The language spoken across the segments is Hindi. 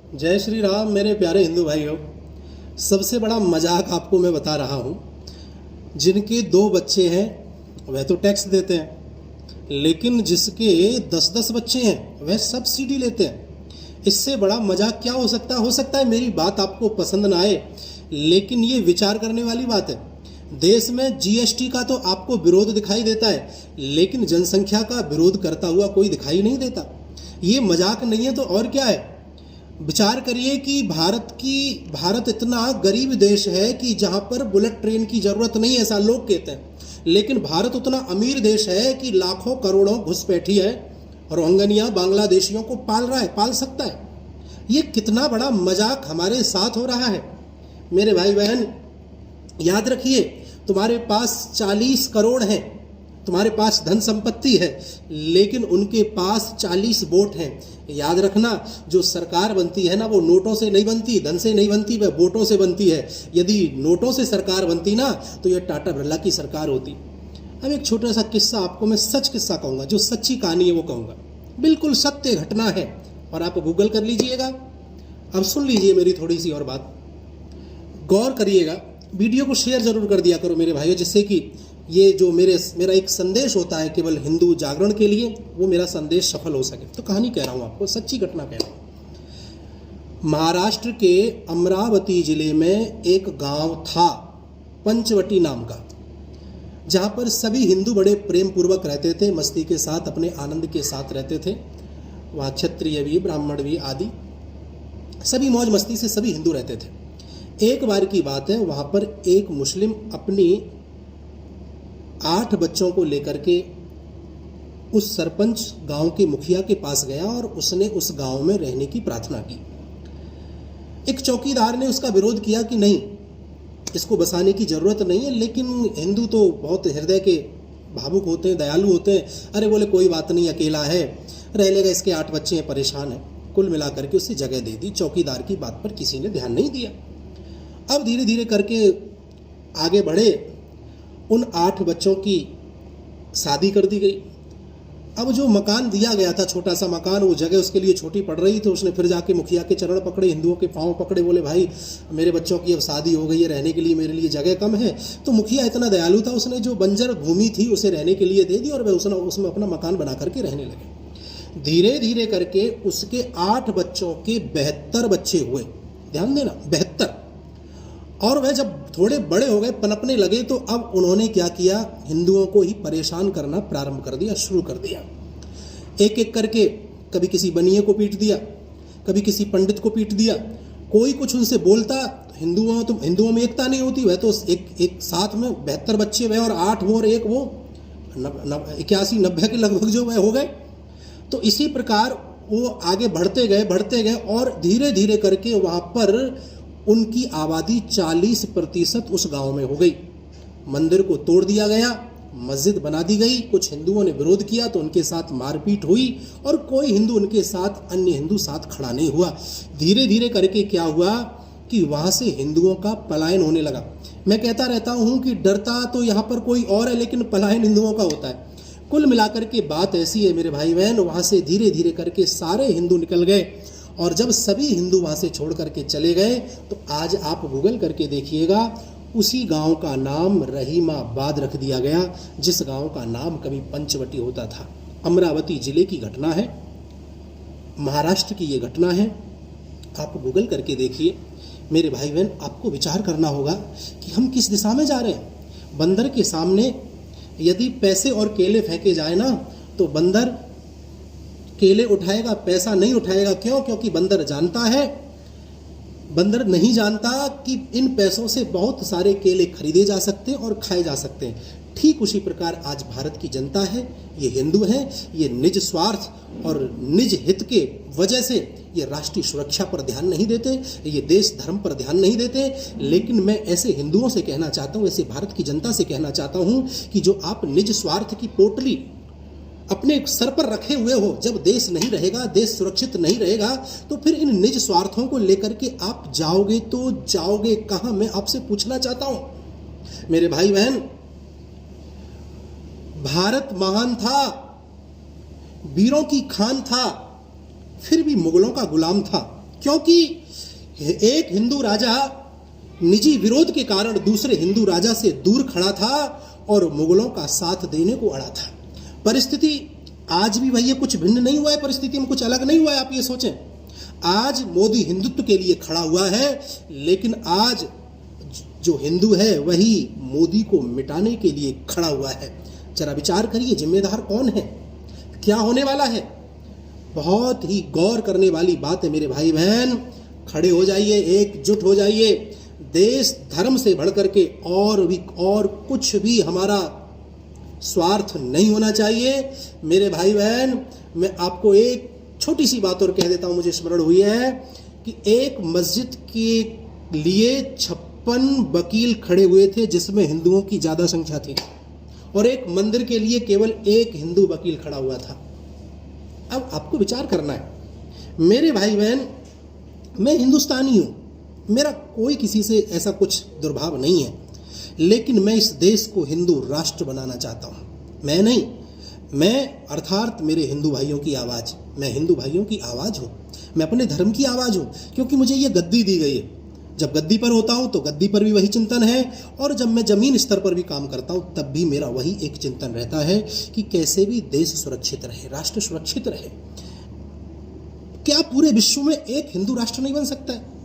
जय श्री राम मेरे प्यारे हिंदू भाइयों। सबसे बड़ा मजाक आपको मैं बता रहा हूँ। जिनके 2 बच्चे हैं वह तो टैक्स देते हैं, लेकिन जिसके 10-10 बच्चे हैं वह सब्सिडी लेते हैं। इससे बड़ा मजाक क्या हो सकता है। हो सकता है मेरी बात आपको पसंद ना आए, लेकिन ये विचार करने वाली बात है। देश में जीएसटी का तो आपको विरोध दिखाई देता है, लेकिन जनसंख्या का विरोध करता हुआ कोई दिखाई नहीं देता। ये मजाक नहीं है तो और क्या है। विचार करिए कि भारत इतना गरीब देश है कि जहां पर बुलेट ट्रेन की जरूरत नहीं है, ऐसा लोग कहते हैं, लेकिन भारत उतना अमीर देश है कि लाखों करोड़ों घुसपैठी है रोहिंग्या बांग्लादेशियों को पाल सकता है। ये कितना बड़ा मजाक हमारे साथ हो रहा है। मेरे भाई बहन, याद रखिए, तुम्हारे पास 40 करोड़ हैं, तुम्हारे पास धन संपत्ति है, लेकिन उनके पास 40 वोट हैं। याद रखना, जो सरकार बनती है ना, वो नोटों से नहीं बनती, धन से नहीं बनती, वह वोटों से बनती है। यदि नोटों से सरकार बनती ना, तो यह टाटा बिरला की सरकार होती। अब एक छोटा सा किस्सा आपको मैं सच किस्सा कहूँगा, जो सच्ची कहानी है वो कहूँगा, बिल्कुल सत्य घटना है, और आप गूगल कर लीजिएगा। अब सुन लीजिए मेरी थोड़ी सी और बात, गौर करिएगा। वीडियो को शेयर जरूर कर दिया करो मेरे भाइयों, जिससे कि ये जो मेरा एक संदेश होता है केवल हिंदू जागरण के लिए, वो मेरा संदेश सफल हो सके। तो कहानी कह रहा हूँ आपको, सच्ची घटना कह रहा हूँ। महाराष्ट्र के अमरावती जिले में एक गांव था पंचवटी नाम का, जहाँ पर सभी हिंदू बड़े प्रेम पूर्वक रहते थे, मस्ती के साथ, अपने आनंद के साथ रहते थे। वहाँ क्षत्रिय भी, ब्राह्मण भी आदि सभी मौज मस्ती से सभी हिंदू रहते थे। एक बार की बात है, वहाँ पर एक मुस्लिम अपनी 8 बच्चों को लेकर के उस सरपंच गांव के मुखिया के पास गया और उसने उस गांव में रहने की प्रार्थना की। एक चौकीदार ने उसका विरोध किया कि नहीं, इसको बसाने की जरूरत नहीं है, लेकिन हिंदू तो बहुत हृदय के भावुक होते हैं, दयालु होते हैं। अरे बोले कोई बात नहीं, अकेला है, रह लेगा, इसके 8 बच्चे हैं, परेशान है। कुल मिलाकर के उससे जगह दे दी। चौकीदार की बात पर किसी ने ध्यान नहीं दिया। अब धीरे धीरे करके आगे बढ़े, उन 8 बच्चों की शादी कर दी गई। अब जो मकान दिया गया था, छोटा सा मकान, वो जगह उसके लिए छोटी पड़ रही थी। उसने फिर जाके मुखिया के चरण पकड़े, हिंदुओं के पांव पकड़े, बोले भाई मेरे बच्चों की अब शादी हो गई है, रहने के लिए मेरे लिए जगह कम है। तो मुखिया इतना दयालु था, उसने जो बंजर भूमि थी उसे रहने के लिए दे दी और वह उसमें अपना मकान बना करके रहने लगे। धीरे धीरे करके उसके 8 बच्चों के 72 बच्चे हुए। ध्यान देना, 72। और वह जब थोड़े बड़े हो गए, पनपने लगे, तो अब उन्होंने क्या किया, हिंदुओं को ही परेशान करना प्रारंभ कर दिया, शुरू कर दिया। एक एक करके कभी किसी बनिए को पीट दिया, कभी किसी पंडित को पीट दिया। कोई कुछ उनसे बोलता, हिंदुओं में एकता नहीं होती। वह तो एक साथ में 72 बच्चे वह, और 8 वो और एक वो, 81-90 के लगभग जो वह हो गए। तो इसी प्रकार वो आगे बढ़ते गए और धीरे धीरे करके वहाँ पर उनकी आबादी 40% उस गांव में हो गई। मंदिर को तोड़ दिया गया, मस्जिद बना दी गई। कुछ हिंदुओं ने विरोध किया तो उनके साथ मारपीट हुई, और कोई हिंदू उनके साथ, अन्य हिंदू साथ खड़ा नहीं हुआ। धीरे धीरे करके क्या हुआ कि वहाँ से हिंदुओं का पलायन होने लगा। मैं कहता रहता हूँ कि डरता तो यहाँ पर कोई और है, लेकिन पलायन हिंदुओं का होता है। कुल मिलाकर के बात ऐसी है मेरे भाई बहन, वहाँ से धीरे धीरे करके सारे हिंदू निकल गए। और जब सभी हिंदू वहाँ से छोड़ करके चले गए, तो आज आप गूगल करके देखिएगा, उसी गांव का नाम रहीमाबाद रख दिया गया, जिस गांव का नाम कभी पंचवटी होता था। अमरावती जिले की घटना है, महाराष्ट्र की ये घटना है। आप गूगल करके देखिए मेरे भाई बहन, आपको विचार करना होगा कि हम किस दिशा में जा रहे हैं। बंदर के सामने यदि पैसे और केले फेंके जाए ना, तो बंदर केले उठाएगा, पैसा नहीं उठाएगा। क्यों? क्योंकि बंदर जानता है, बंदर नहीं जानता कि इन पैसों से बहुत सारे केले खरीदे जा सकते हैं और खाए जा सकते हैं। ठीक उसी प्रकार आज भारत की जनता है, ये हिंदू हैं, ये निज स्वार्थ और निज हित के वजह से ये राष्ट्रीय सुरक्षा पर ध्यान नहीं देते, ये देश धर्म पर ध्यान नहीं देते। लेकिन मैं ऐसे हिंदुओं से कहना चाहता हूँ, ऐसे भारत की जनता से कहना चाहता हूँ कि जो आप निज स्वार्थ की पोटली अपने सर पर रखे हुए हो, जब देश नहीं रहेगा, देश सुरक्षित नहीं रहेगा, तो फिर इन निज स्वार्थों को लेकर के आप जाओगे तो जाओगे कहां? मैं आपसे पूछना चाहता हूं मेरे भाई बहन। भारत महान था, वीरों की खान था, फिर भी मुगलों का गुलाम था। क्योंकि एक हिंदू राजा निजी विरोध के कारण दूसरे हिंदू राजा से दूर खड़ा था और मुगलों का साथ देने को अड़ा था। परिस्थिति आज भी वही है, कुछ भिन्न नहीं हुआ है, परिस्थिति में कुछ अलग नहीं हुआ है। आप ये सोचें, आज मोदी हिंदुत्व के लिए खड़ा हुआ है, लेकिन आज जो हिंदू है वही मोदी को मिटाने के लिए खड़ा हुआ है। जरा विचार करिए, जिम्मेदार कौन है, क्या होने वाला है? बहुत ही गौर करने वाली बात है मेरे भाई बहन। खड़े हो जाइए, एकजुट हो जाइए। देश धर्म से बढ़कर के और कुछ भी हमारा स्वार्थ नहीं होना चाहिए मेरे भाई बहन। मैं आपको एक छोटी सी बात और कह देता हूं, मुझे स्मरण हुई है कि एक मस्जिद के लिए 56 वकील खड़े हुए थे जिसमें हिंदुओं की ज्यादा संख्या थी, और एक मंदिर के लिए केवल एक हिंदू वकील खड़ा हुआ था। अब आपको विचार करना है मेरे भाई बहन, मैं हिंदुस्तानी हूं, मेरा कोई किसी से ऐसा कुछ दुर्भाव नहीं है, लेकिन मैं इस देश को हिंदू राष्ट्र बनाना चाहता हूं। मैं नहीं, मैं अर्थात मेरे हिंदू भाइयों की आवाज़, मैं हिंदू भाइयों की आवाज़ हूं, मैं अपने धर्म की आवाज़ हूं, क्योंकि मुझे ये गद्दी दी गई है। जब गद्दी पर होता हूं तो गद्दी पर भी वही चिंतन है, और जब मैं जमीन स्तर पर भी काम करता हूं तब भी मेरा वही एक चिंतन रहता है कि कैसे भी देश सुरक्षित रहे, राष्ट्र सुरक्षित रहे। क्या पूरे विश्व में एक हिंदू राष्ट्र नहीं बन सकता है?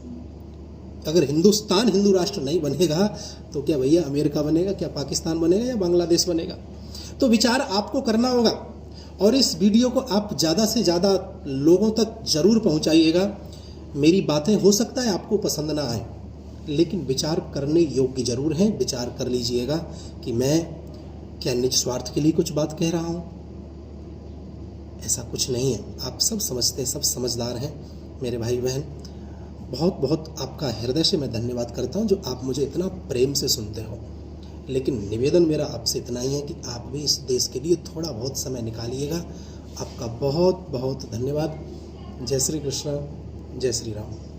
अगर हिंदुस्तान हिंदू राष्ट्र नहीं बनेगा तो क्या भैया अमेरिका बनेगा, क्या पाकिस्तान बनेगा, या बांग्लादेश बनेगा? तो विचार आपको करना होगा, और इस वीडियो को आप ज़्यादा से ज़्यादा लोगों तक जरूर पहुंचाइएगा। मेरी बातें हो सकता है आपको पसंद ना आए, लेकिन विचार करने योग्य जरूर हैं। विचार कर लीजिएगा कि मैं क्या निज स्वार्थ के लिए कुछ बात कह रहा हूँ। ऐसा कुछ नहीं है, आप सब समझते हैं, सब समझदार हैं मेरे भाई बहन। बहुत बहुत आपका हृदय से मैं धन्यवाद करता हूं जो आप मुझे इतना प्रेम से सुनते हो। लेकिन निवेदन मेरा आपसे इतना ही है कि आप भी इस देश के लिए थोड़ा बहुत समय निकालिएगा। आपका बहुत बहुत धन्यवाद। जय श्री कृष्ण, जय श्री राम।